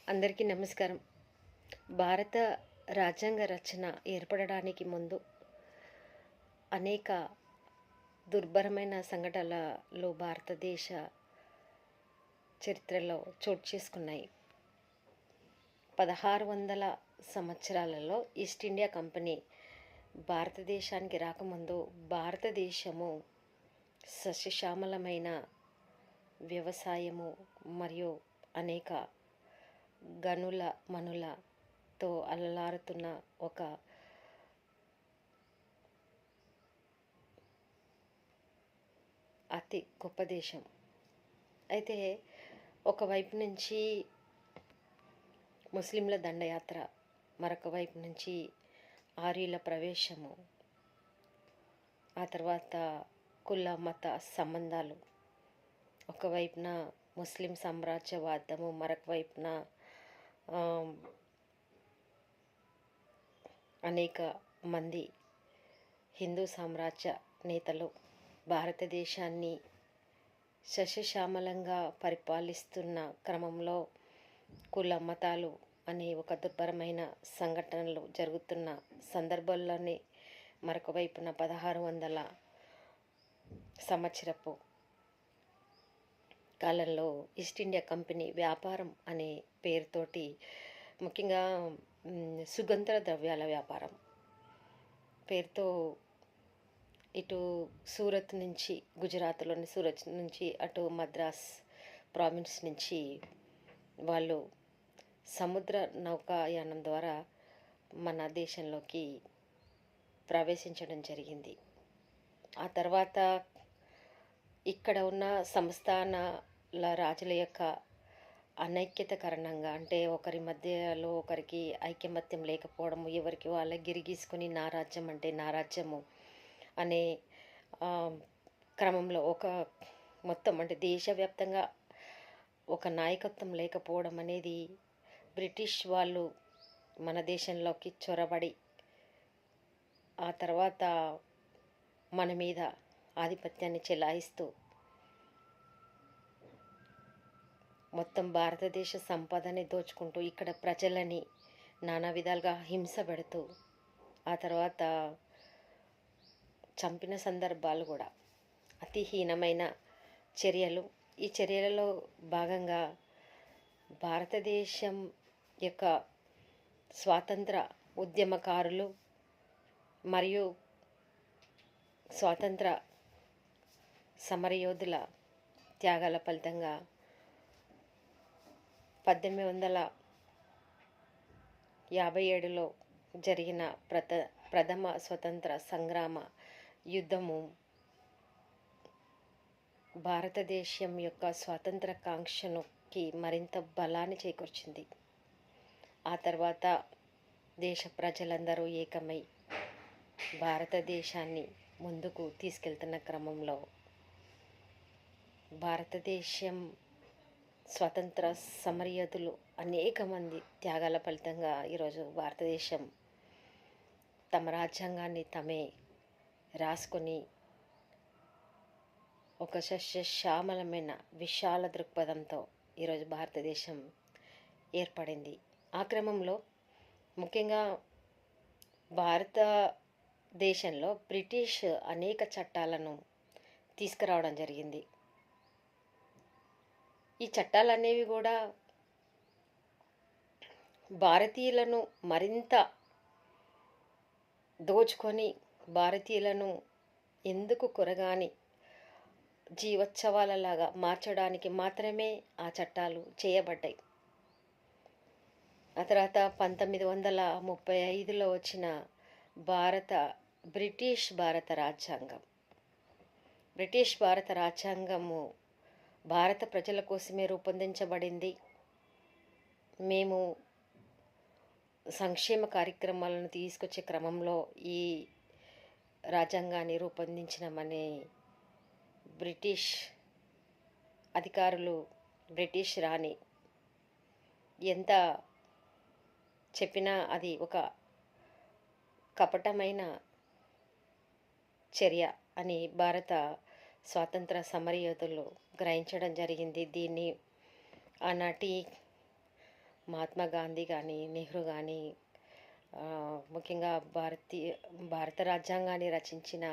అందరికీ నమస్కారం. భారత రాజ్యాంగ రచన ఏర్పడడానికి ముందు అనేక దుర్భరమైన సంఘటనలు భారతదేశ చరిత్రలో చోటు చేసుకున్నాయి. 1600 సంవత్సరాలలో ఈస్ట్ ఇండియా కంపెనీ భారతదేశానికి రాకముందు భారతదేశము సస్యశ్యామలమైన వ్యవసాయము మరియు అనేక గనుల మనులతో అలలారుతున్న ఒక అతి గొప్ప దేశం. అయితే ఒకవైపు నుంచి ముస్లింల దండయాత్ర, మరొక వైపు నుంచి ఆర్యుల ప్రవేశము, ఆ తర్వాత కుల మత సంబంధాలు, ఒకవైపున ముస్లిం సామ్రాజ్యవాదము, మరొక వైపున అనేక మంది హిందూ సామ్రాజ్య నేతలు భారతదేశాన్ని సస్యశ్యామలంగా పరిపాలిస్తున్న క్రమంలో కుల మతాలు అనే ఒక దుర్భరమైన సంఘటనలు జరుగుతున్న సందర్భంలోనే మరొక వైపున 1600 సంవత్సరపు కాలంలో ఈస్ట్ ఇండియా కంపెనీ వ్యాపారం అనే పేరుతోటి ముఖ్యంగా సుగంధ ద్రవ్యాల వ్యాపారం పేరుతో ఇటు సూరత్ నుంచి, గుజరాత్లోని సూరత్ నుంచి అటు మద్రాస్ ప్రావిన్స్ నుంచి వాళ్ళు సముద్ర నౌకాయానం ద్వారా మన దేశంలోకి ప్రవేశించడం జరిగింది. ఆ తర్వాత ఇక్కడ ఉన్న సంస్థానాల రాజుల యొక్క అనైక్యత కారణంగా, అంటే ఒకరి మధ్యలో ఒకరికి ఐకమత్యం లేకపోవడము, ఎవరికి వాళ్ళ గిరిగీసుకొని నా రాజ్యం అంటే నా రాజ్యము అనే క్రమంలో ఒక మొత్తం అంటే దేశవ్యాప్తంగా ఒక నాయకత్వం లేకపోవడం అనేది బ్రిటిష్ వాళ్ళు మన దేశంలోకి చొరబడి ఆ తర్వాత మన మీద ఆధిపత్యాన్ని చెలాయిస్తూ మొత్తం భారతదేశ సంపదని దోచుకుంటూ ఇక్కడ ప్రజలని నానా విధాలుగా హింస పెడుతూ ఆ తర్వాత చంపిన సందర్భాలు కూడా, అతి హీనమైన చర్యలు. ఈ చర్యలలో భాగంగా భారతదేశం యొక్క స్వాతంత్ర ఉద్యమకారులు మరియు స్వాతంత్ర సమరయోధుల త్యాగాల ఫలితంగా 1857లో జరిగిన ప్రథమ స్వతంత్ర సంగ్రామ యుద్ధము భారతదేశం యొక్క స్వాతంత్ర కాంక్షకి మరింత బలాన్ని చేకూర్చింది. ఆ తర్వాత దేశ ప్రజలందరూ ఏకమై భారతదేశాన్ని ముందుకు తీసుకెళ్తున్న క్రమంలో భారతదేశం స్వతంత్ర సమరయోధులు అనేక మంది త్యాగాల ఫలితంగా ఈరోజు భారతదేశం తమ రాజ్యాంగాన్ని తమే రాసుకొని ఒక సస్యశ్యామలమైన విశాల దృక్పథంతో ఈరోజు భారతదేశం ఏర్పడింది. ఆ క్రమంలో ముఖ్యంగా భారతదేశంలో బ్రిటిష్ అనేక చట్టాలను తీసుకురావడం జరిగింది. ఈ చట్టాలు అనేవి కూడా భారతీయులను మరింత దోచుకొని భారతీయులను ఎందుకు కొరగాని జీవోత్సవాలలాగా మార్చడానికి మాత్రమే ఆ చట్టాలు చేయబడ్డాయి. ఆ తర్వాత 1935లో వచ్చిన బ్రిటిష్ భారత రాజ్యాంగము భారత ప్రజల కోసమే రూపొందించబడింది. మేము సంక్షేమ కార్యక్రమాలను తీసుకొచ్చే క్రమంలో ఈ రాజ్యాంగాన్ని రూపొందించినామని బ్రిటిష్ అధికారులు, బ్రిటిష్ రాణి ఎంత చెప్పినా అది ఒక కపటమైన చర్య అని భారత స్వాతంత్ర సమరయోధులు గ్రహించడం జరిగింది. దీన్ని ఆనాటి మహాత్మా గాంధీ కానీ, నెహ్రూ కానీ, ముఖ్యంగా భారత రాజ్యాంగాన్ని రచించిన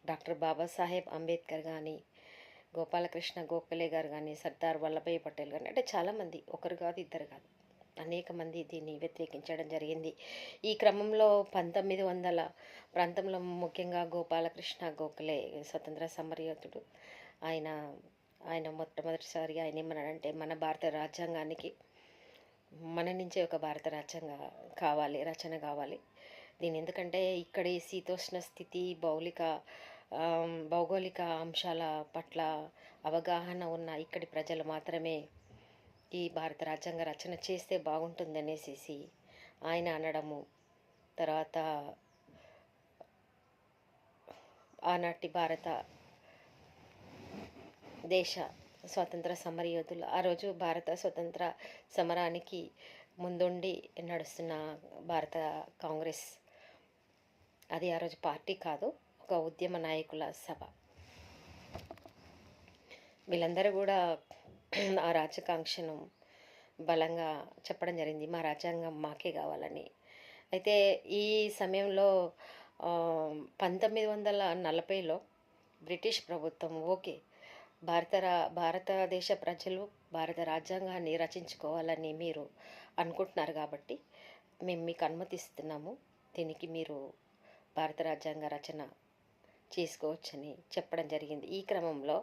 డాక్టర్ బాబాసాహెబ్ అంబేద్కర్ కానీ, గోపాలకృష్ణ గోఖలే గారు కానీ, సర్దార్ వల్లభాయ్ పటేల్ కానీ, అంటే చాలామంది, ఒకరు కాదు ఇద్దరు కాదు, అనేక మంది దీన్ని వ్యతిరేకించడం జరిగింది. ఈ క్రమంలో 1900 ప్రాంతంలో ముఖ్యంగా గోపాలకృష్ణ గోఖలే స్వతంత్ర సమరయోధుడు. ఆయన ఆయన మొట్టమొదటిసారిగా ఆయన ఏమన్నాడంటే, మన భారత రాజ్యాంగానికి మన నుంచే ఒక భారత రాజ్యాంగం కావాలి, రచన కావాలి. దీని ఎందుకంటే ఇక్కడి శీతోష్ణ స్థితి, భౌగోళిక అంశాల పట్ల అవగాహన ఉన్న ఇక్కడి ప్రజలు మాత్రమే ఈ భారత రాజ్యాంగ రచన చేస్తే బాగుంటుందనేసి ఆయన అనడము. తర్వాత ఆనాటి భారత దేశ స్వాతంత్ర సమరయోధులు ఆ రోజు భారత స్వతంత్ర సమరానికి ముందుండి నడుస్తున్న భారత కాంగ్రెస్, అది ఆ రోజు పార్టీ కాదు, ఒక ఉద్యమ నాయకుల సభ. వీళ్ళందరూ కూడా ఆ రాజ్యాకాంక్షను బలంగా చెప్పడం జరిగింది, మా రాజ్యాంగం మాకే కావాలని. అయితే ఈ సమయంలో 1940లో బ్రిటిష్ ప్రభుత్వం ఓకే, భారతదేశ ప్రజలు భారత రాజ్యాంగాన్ని రచించుకోవాలని మీరు అనుకుంటున్నారు కాబట్టి మేము మీకు అనుమతిస్తున్నాము, దీనికి మీరు భారత రాజ్యాంగ రచన చేసుకోవచ్చని చెప్పడం జరిగింది. ఈ క్రమంలో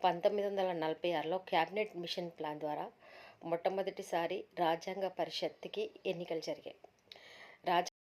1946లో క్యాబినెట్ మిషన్ ప్లాన్ ద్వారా మొట్టమొదటిసారి రాజ్యాంగ పరిషత్తుకి ఎన్నికలు జరిగాయి.